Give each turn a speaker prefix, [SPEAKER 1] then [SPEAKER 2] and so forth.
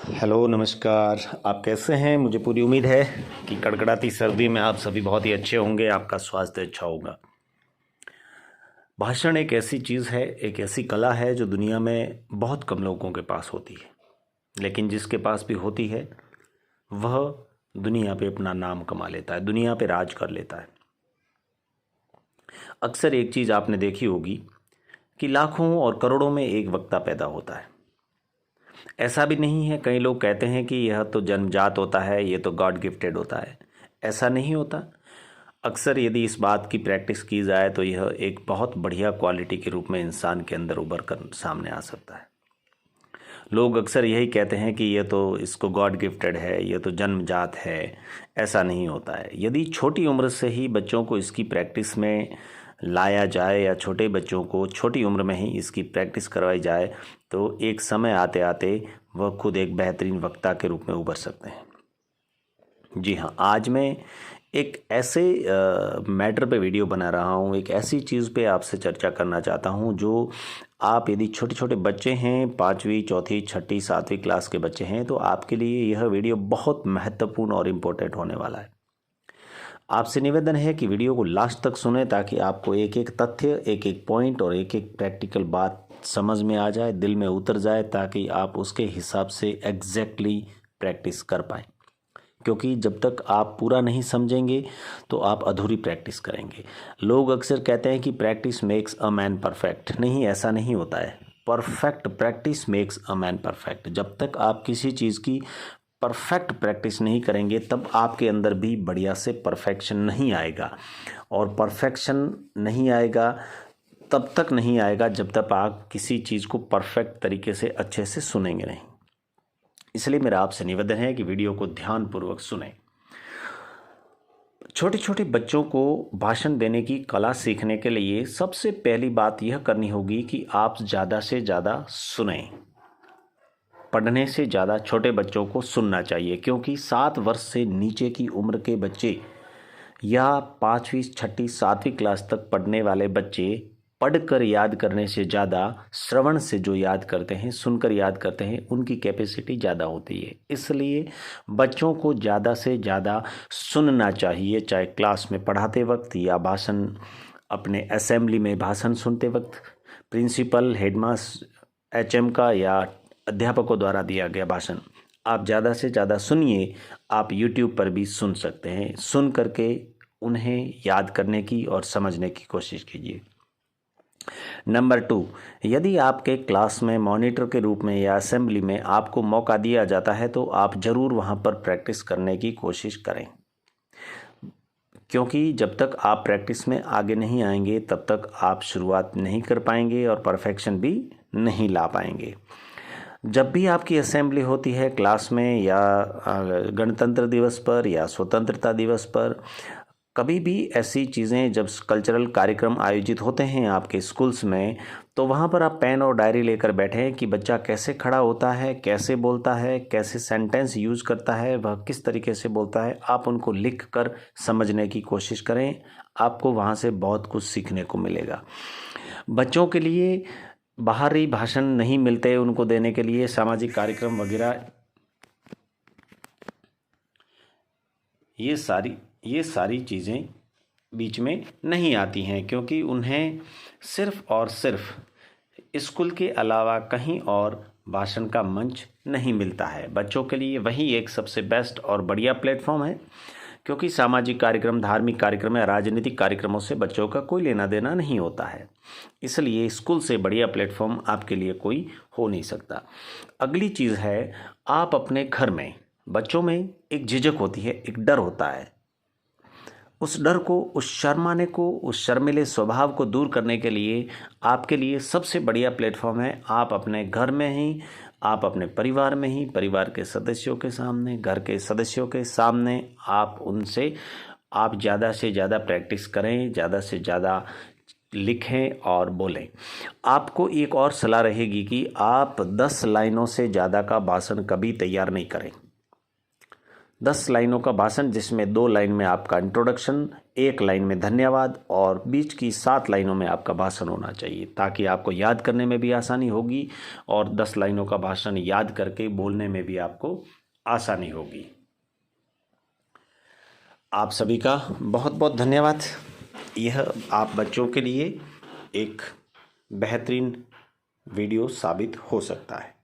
[SPEAKER 1] Hello नमस्कार। आप कैसे हैं? मुझे पूरी उम्मीद है कि कड़कड़ाती सर्दी में आप सभी बहुत ही अच्छे होंगे, आपका स्वास्थ्य अच्छा होगा। भाषण एक ऐसी चीज़ है, एक ऐसी कला है जो दुनिया में बहुत कम लोगों के पास होती है, लेकिन जिसके पास भी होती है वह दुनिया पे अपना नाम कमा लेता है, दुनिया पे राज कर लेता है। अक्सर एक चीज़ आपने देखी होगी कि लाखों और करोड़ों में एक वक्ता पैदा होता है। ऐसा भी नहीं है, कई लोग कहते हैं कि यह तो जन्मजात होता है, ये तो गॉड गिफ्टेड होता है। ऐसा नहीं होता। अक्सर यदि इस बात की प्रैक्टिस की जाए तो यह एक बहुत बढ़िया क्वालिटी के रूप में इंसान के अंदर उभर कर सामने आ सकता है। लोग अक्सर यही कहते हैं कि यह तो इसको गॉड गिफ्टेड है, यह तो जन्मजात है। ऐसा नहीं होता है। यदि छोटी उम्र से ही बच्चों को इसकी प्रैक्टिस में लाया जाए या छोटे बच्चों को छोटी उम्र में ही इसकी प्रैक्टिस करवाई जाए तो एक समय आते आते वह खुद एक बेहतरीन वक्ता के रूप में उभर सकते हैं। जी हाँ, आज मैं एक ऐसे मैटर पे वीडियो बना रहा हूँ, एक ऐसी चीज़ पे आपसे चर्चा करना चाहता हूँ जो आप यदि छोटे छोटे बच्चे हैं, 5वीं 4थी 6ठी 7वीं क्लास के बच्चे हैं, तो आपके लिए यह वीडियो बहुत महत्वपूर्ण और इम्पोर्टेंट होने वाला है। आपसे निवेदन है कि वीडियो को लास्ट तक सुने ताकि आपको एक एक तथ्य, एक एक पॉइंट और एक एक प्रैक्टिकल बात समझ में आ जाए, दिल में उतर जाए, ताकि आप उसके हिसाब से एग्जैक्टली प्रैक्टिस कर पाएँ। क्योंकि जब तक आप पूरा नहीं समझेंगे तो आप अधूरी प्रैक्टिस करेंगे। लोग अक्सर कहते हैं कि practice makes a man perfect. नहीं, ऐसा नहीं होता है। Perfect practice makes a man perfect. जब तक आप किसी चीज़ की परफेक्ट प्रैक्टिस नहीं करेंगे तब आपके अंदर भी बढ़िया से परफेक्शन नहीं आएगा, और परफेक्शन नहीं आएगा तब तक नहीं आएगा जब तक आप किसी चीज़ को परफेक्ट तरीके से अच्छे से सुनेंगे नहीं। इसलिए मेरा आपसे निवेदन है कि वीडियो को ध्यानपूर्वक सुनें। छोटे छोटे बच्चों को भाषण देने की कला सीखने के लिए सबसे पहली बात यह करनी होगी कि आप ज़्यादा से ज़्यादा सुनें। पढ़ने से ज़्यादा छोटे बच्चों को सुनना चाहिए, क्योंकि 7 वर्ष से नीचे की उम्र के बच्चे या 5वीं 6ठी 7वीं क्लास तक पढ़ने वाले बच्चे पढ़कर याद करने से ज़्यादा श्रवण से जो याद करते हैं, सुनकर याद करते हैं, उनकी कैपेसिटी ज़्यादा होती है। इसलिए बच्चों को ज़्यादा से ज़्यादा सुनना चाहिए, चाहे क्लास में पढ़ाते वक्त या भाषण अपने असेंबली में भाषण सुनते वक्त, प्रिंसिपल, हेडमास्टर, एचएम का या अध्यापकों द्वारा दिया गया भाषण। आप ज़्यादा से ज़्यादा सुनिए। आप यूट्यूब पर भी सुन सकते हैं। सुन करके उन्हें याद करने की और समझने की कोशिश कीजिए। नंबर 2, यदि आपके क्लास में मॉनिटर के रूप में या असेंबली में आपको मौका दिया जाता है तो आप ज़रूर वहाँ पर प्रैक्टिस करने की कोशिश करें, क्योंकि जब तक आप प्रैक्टिस में आगे नहीं आएंगे तब तक आप शुरुआत नहीं कर पाएंगे और परफेक्शन भी नहीं ला पाएंगे। जब भी आपकी असेंबली होती है क्लास में या गणतंत्र दिवस पर या स्वतंत्रता दिवस पर, कभी भी ऐसी चीज़ें जब कल्चरल कार्यक्रम आयोजित होते हैं आपके स्कूल्स में, तो वहाँ पर आप पेन और डायरी लेकर बैठें कि बच्चा कैसे खड़ा होता है, कैसे बोलता है, कैसे सेंटेंस यूज़ करता है, वह किस तरीके से बोलता है, आप उनको लिख कर समझने की कोशिश करें। आपको वहाँ से बहुत कुछ सीखने को मिलेगा। बच्चों के लिए बाहरी भाषण नहीं मिलते उनको देने के लिए, सामाजिक कार्यक्रम वगैरह, ये सारी चीज़ें बीच में नहीं आती हैं, क्योंकि उन्हें सिर्फ और सिर्फ स्कूल के अलावा कहीं और भाषण का मंच नहीं मिलता है। बच्चों के लिए वही एक सबसे बेस्ट और बढ़िया प्लेटफॉर्म है, क्योंकि सामाजिक कार्यक्रम, धार्मिक कार्यक्रम या राजनीतिक कार्यक्रमों से बच्चों का कोई लेना देना नहीं होता है। इसलिए स्कूल से बढ़िया प्लेटफॉर्म आपके लिए कोई हो नहीं सकता। अगली चीज़ है, आप अपने घर में, बच्चों में एक झिझक होती है, एक डर होता है। उस डर को, उस शर्माने को, उस शर्मीले स्वभाव को दूर करने के लिए आपके लिए सबसे बढ़िया प्लेटफॉर्म है, आप अपने घर में ही, आप अपने परिवार में ही, परिवार के सदस्यों के सामने, घर के सदस्यों के सामने आप उनसे आप ज़्यादा से ज़्यादा प्रैक्टिस करें, ज़्यादा से ज़्यादा लिखें और बोलें। आपको एक और सलाह रहेगी कि आप 10 लाइनों से ज़्यादा का भाषण कभी तैयार नहीं करें। 10 लाइनों का भाषण जिसमें 2 लाइन में आपका इंट्रोडक्शन, 1 लाइन में धन्यवाद और बीच की 7 लाइनों में आपका भाषण होना चाहिए, ताकि आपको याद करने में भी आसानी होगी और 10 लाइनों का भाषण याद करके बोलने में भी आपको आसानी होगी। आप सभी का बहुत बहुत धन्यवाद। यह आप बच्चों के लिए एक बेहतरीन वीडियो साबित हो सकता है।